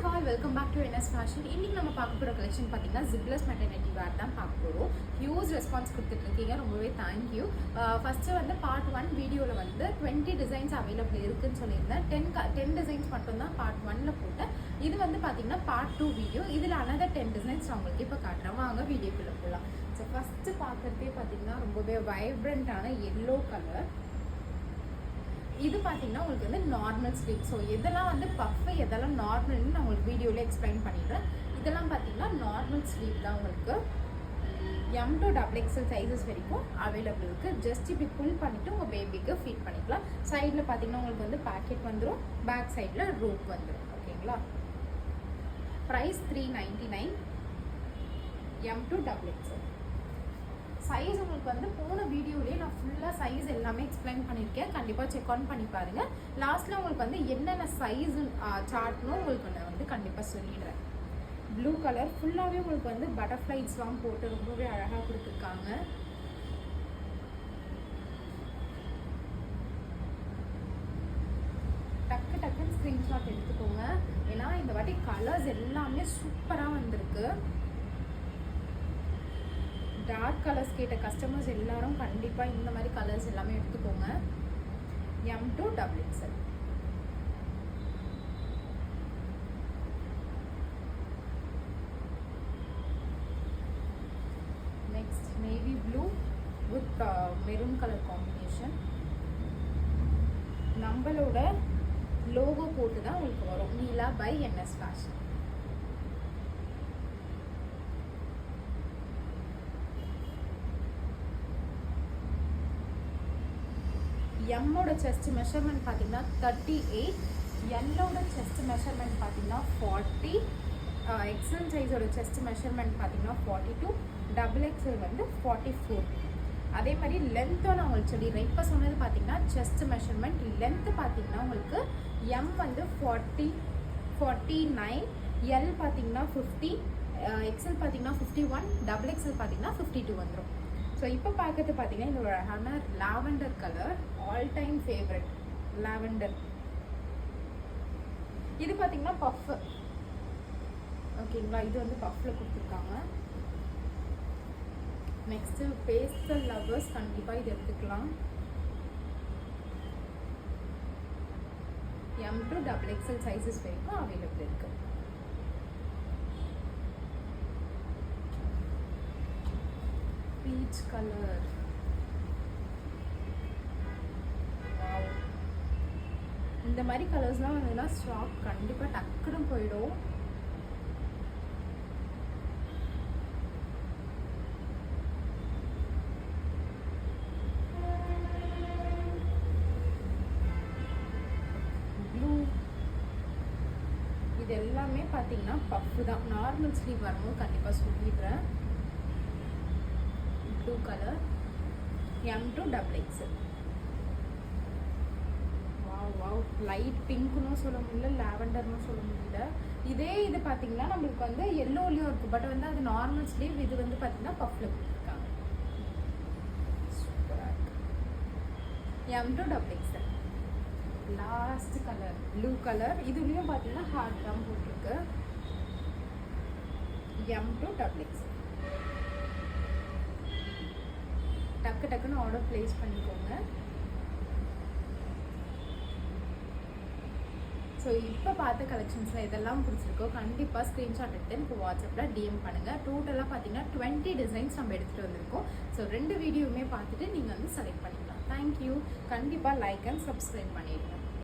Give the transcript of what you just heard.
All welcome back to NS fashion. இன்னைக்கு நம்ம பார்க்க போகிற கலெக்ஷன் பார்த்தீங்கன்னா ஜிப்லெஸ் மெட்டர்னிட்டி வேர் தான் பார்க்க போகிறோம். ஹியூஜ் ரெஸ்பான்ஸ் கொடுத்துட்ருக்கீங்க, ரொம்பவே தேங்க்யூ. ஃபஸ்ட்டு வந்து பார்ட் 1 வீடியோவில் வந்து 20 டிசைன்ஸ் அவைலபிள் இருக்குதுன்னு சொல்லியிருந்தேன். 10 டிசைன்ஸ் மட்டும்தான் பார்ட் 1ல் போட்டேன். இது வந்து பார்த்தீங்கன்னா பார்ட் 2 வீடியோ. இதில் அனதர் 10 டிசைன்ஸ் நான் உங்களுக்கு இப்போ காட்டுறேன். வாங்க வீடியோக்குள்ளே போகலாம். ஸோ ஃபஸ்ட்டு பார்க்குறதே பார்த்தீங்கன்னா ரொம்பவே வைப்ரண்ட்டான எல்லோ கலர். இது பார்த்தீங்கன்னா உங்களுக்கு வந்து நார்மல் ஸ்லீவ். ஸோ இதெல்லாம் வந்து பஃப், எதெல்லாம் நார்மல்னு நான் உங்களுக்கு வீடியோவில் எக்ஸ்பிளைன் பண்ணிடுறேன். இதெல்லாம் பார்த்தீங்கன்னா நார்மல் ஸ்லீவ் தான். உங்களுக்கு M to XXL சைஸஸ் வரைக்கும் அவைலபிள் இருக்குது. ஜஸ்ட் இப்படி புல் பண்ணிவிட்டு உங்கள் பேபிக்கு ஃபீட் பண்ணிக்கலாம். சைடில் பார்த்தீங்கன்னா உங்களுக்கு வந்து பேக்கெட் வந்துடும், பேக் சைடில் ரூப் வந்துடும். ஓகேங்களா? Price $399. M to XXL size உங்களுக்கு வந்து போன வீடியோலேயே நான் ஃபுல்லாக சைஸ் எல்லாமே எக்ஸ்பிளைன் பண்ணியிருக்கேன். கண்டிப்பாக செக் ஆன் பண்ணி பாருங்கள். லாஸ்ட்டில் உங்களுக்கு வந்து என்னென்ன சைஸ் சார்ட்னும் உங்களுக்கு நான் வந்து கண்டிப்பாக சொல்லிடுறேன். ப்ளூ கலர் ஃபுல்லாகவே உங்களுக்கு வந்து பட்டர்ஃப்ளைஸ்லாம் போட்டு ரொம்பவே அழகாக கொடுத்துருக்காங்க. டக்குன்னு ஸ்க்ரீன்ஷாட் எடுத்துக்கோங்க. ஏன்னா இந்த வாட்டி கலர்ஸ் எல்லாமே சூப்பராக வந்திருக்கு. டார்க் கலர்ஸ் கேட்ட கஸ்டமர்ஸ் எல்லாரும் கண்டிப்பாக இந்த மாதிரி கலர்ஸ் எல்லாமே எடுத்துக்கோங்க. M to XXL. Next navy blue with maroon colour combination. நம்மளோட லோகோ போட்டு தான் உங்களுக்கு வரும், நீலா பை NS ஃபேஷன். எம்மோட செஸ்ட் மெஷர்மெண்ட் பார்த்தீங்கன்னா 38, எல்லோட செஸ்ட் மெஷர்மெண்ட் பார்த்தீங்கன்னா 40, எக்ஸல் சைஸோட செஸ்ட் மெஷர்மெண்ட் பார்த்தீங்கன்னா 42, XXL வந்து 44. அதே மாதிரி லென்த்தும் நான் உங்களுக்கு சொல்லிடுறேன். இப்போ சொன்னது பார்த்தீங்கன்னா செஸ்ட் மெஷர்மெண்ட். லென்த்து பார்த்தீங்கன்னா உங்களுக்கு M வந்து 40, 49, L பார்த்தீங்கன்னா 50, XL பார்த்தீங்கன்னா 51, XXL பார்த்தீங்கன்னா 52 வந்துடும். ஸோ இப்போ பார்க்கறது பார்த்தீங்கன்னா இந்த ஒரு அழகான lavender colour, all time favourite lavender. இது பார்த்தீங்கன்னா பஃப். ஓகேங்களா? இது வந்து பஃப்பில் கொடுத்துருக்காங்க. நெக்ஸ்ட்டு பேஸ்டல் லவ்வர்ஸ் கண்டிப்பாக இது எடுத்துக்கலாம். M to XXL சைஸஸ் வரைக்கும் அவைலபிள் இருக்குது. Peach colour. இந்த மாதிரி கலர்ஸ்லாம் வந்ததுன்னா ஸ்டாக் கண்டிப்பாக டக்குன்னு போயிடும். ப்ளூ. இது எல்லாமே பார்த்தீங்கன்னா பஃப் தான். நார்மல் ஸ்லீவ் வரும்போது கண்டிப்பாக சொல்லிடுறேன். Blue colour M to XXL. Wow light பிங்க்னும் சொல்ல முடியல, லாவெண்டர்னு சொல்ல முடியல. இதே இது பார்த்தீங்கன்னா நம்மளுக்கு வந்து எல்லோலையும் இருக்குது, பட் வந்து அது நார்மல் ஸ்லீவ். இது வந்து பார்த்தீங்கன்னா பஃப்ல கொடுத்துருக்காங்க. சூப்பராக இருக்கு. M to XXL. Last colour blue colour. இதுலேயும் பார்த்தீங்கன்னா ஹார்ட் தான் போட்டிருக்கு. M to XXL. டக்குன்னு ஆர்டர் பிளேஸ் பண்ணிக்கோங்க. ஸோ இப்போ பார்த்த கலெக்ஷன்ஸில் இதெல்லாம் பிடிச்சிருக்கோ கண்டிப்பாக ஸ்க்ரீன்ஷாட் எடுத்து எனக்கு வாட்ஸ்அப்பில் DM பண்ணுங்கள். டோட்டலாக பார்த்தீங்கன்னா 20 டிசைன்ஸ் நம்ம எடுத்துகிட்டு வந்திருக்கோம். ஸோ 2 வீடியோவுமே பார்த்துட்டு நீங்கள் வந்து செலக்ட் பண்ணிக்கலாம். தேங்க்யூ. கண்டிப்பாக லைக் அண்ட் சப்ஸ்கிரைப் பண்ணிடுங்க.